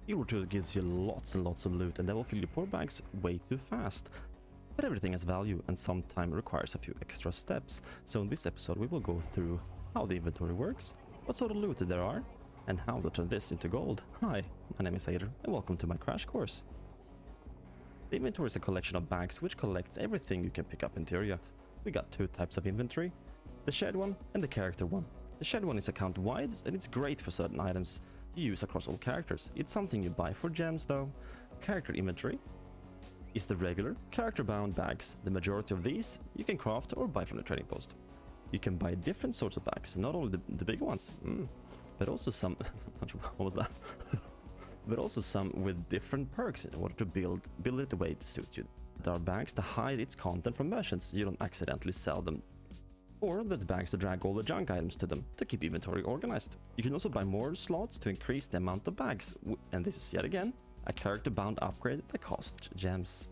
Guild 2 gives you lots and lots of loot and they will fill your poor bags way too fast. But everything has value and sometimes requires a few extra steps, so in this episode we will go through how the inventory works, what sort of loot there are, and how to turn this into gold. Hi, my name is Eider and welcome to my crash course. The inventory is a collection of bags which collects everything you can pick up in the area. We got two types of inventory, the shared one and the character one. The shared one is account wide and it's great for certain items you use across all characters. It's something you buy for gems though. Character inventory is the regular character bound bags. The majority of these you can craft or buy from the trading post. You can buy different sorts of bags, not only the big ones, but also some what was that? But also some with different perks in order to build it the way it suits you. There are bags to hide its content from merchants so you don't accidentally sell them, or the bags to drag all the junk items to them to keep inventory organized. You can also buy more slots to increase the amount of bags, and this is yet again a character bound upgrade that costs gems.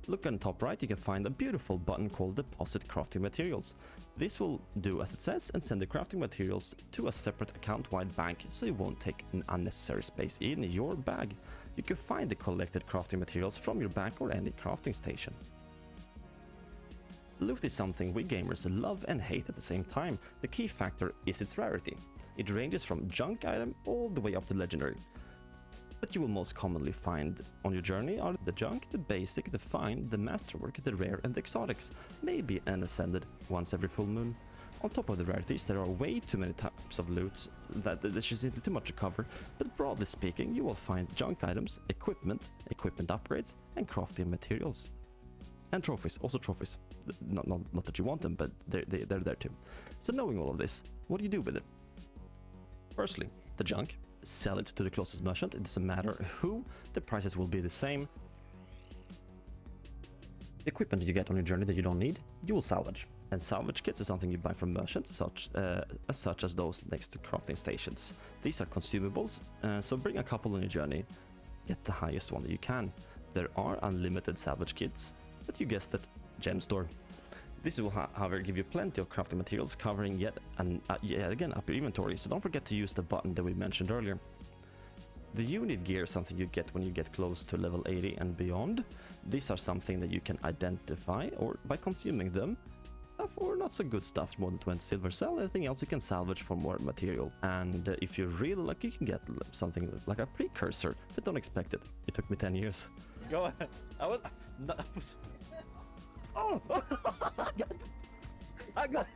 Look on top right, you can find a beautiful button called Deposit Crafting Materials. This will do as it says and send the crafting materials to a separate account-wide bank so you won't take an unnecessary space in your bag. You can find the collected crafting materials from your bank or any crafting station. Loot is something we gamers love and hate at the same time. The key factor is its rarity. It ranges from junk item all the way up to legendary. What you will most commonly find on your journey are the junk, the basic, the fine, the masterwork, the rare and the exotics, maybe an ascended once every full moon. On top of the rarities, there are way too many types of loot that there's just simply too much to cover, but broadly speaking, you will find junk items, equipment upgrades, and crafting materials. And trophies, also trophies. Not that you want them, but they're there too. So knowing all of this, what do you do with it? Firstly, the junk. Sell it to the closest merchant, it doesn't matter who, the prices will be the same. The equipment you get on your journey that you don't need, you will salvage. And salvage kits is something you buy from merchants, such as those next to crafting stations. These are consumables, so bring a couple on your journey, get the highest one that you can. There are unlimited salvage kits, but you guessed it, gem store. This will however give you plenty of crafting materials covering yet again up your inventory, so don't forget to use the button that we mentioned earlier. The unit gear is something you get when you get close to level 80 and beyond. These are something that you can identify or by consuming them for not so good stuff, more than 20 silver. Sell anything else you can salvage for more material. And if you're really lucky, you can get something like a precursor, but don't expect it. It took me 10 years. Go ahead. Oh! I got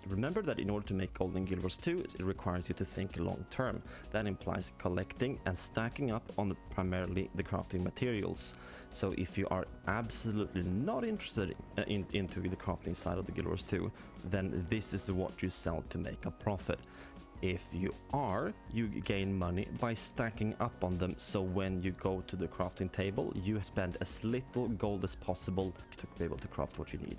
Remember that in order to make gold in Guildwars 2, it requires you to think long term. That implies collecting and stacking up on primarily the crafting materials. So if you are absolutely not interested into the crafting side of the Guildwars 2, then this is what you sell to make a profit. If you are, you gain money by stacking up on them, so when you go to the crafting table, you spend as little gold as possible to be able to craft what you need.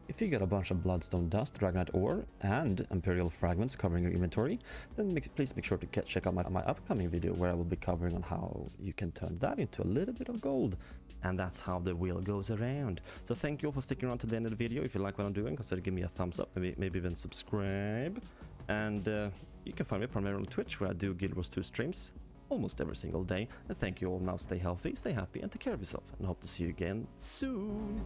If you get a bunch of bloodstone dust, dragonite ore, and imperial fragments covering your inventory, then please make sure to check out my upcoming video where I will be covering on how you can turn that into a little bit of gold. And that's how the wheel goes around. So thank you all for sticking around to the end of the video. If you like what I'm doing, consider giving me a thumbs up, maybe even subscribe. And you can find me primarily on Twitch, where I do Guildwars 2 streams almost every single day. And thank you all. Now stay healthy, stay happy, and take care of yourself. And hope to see you again soon.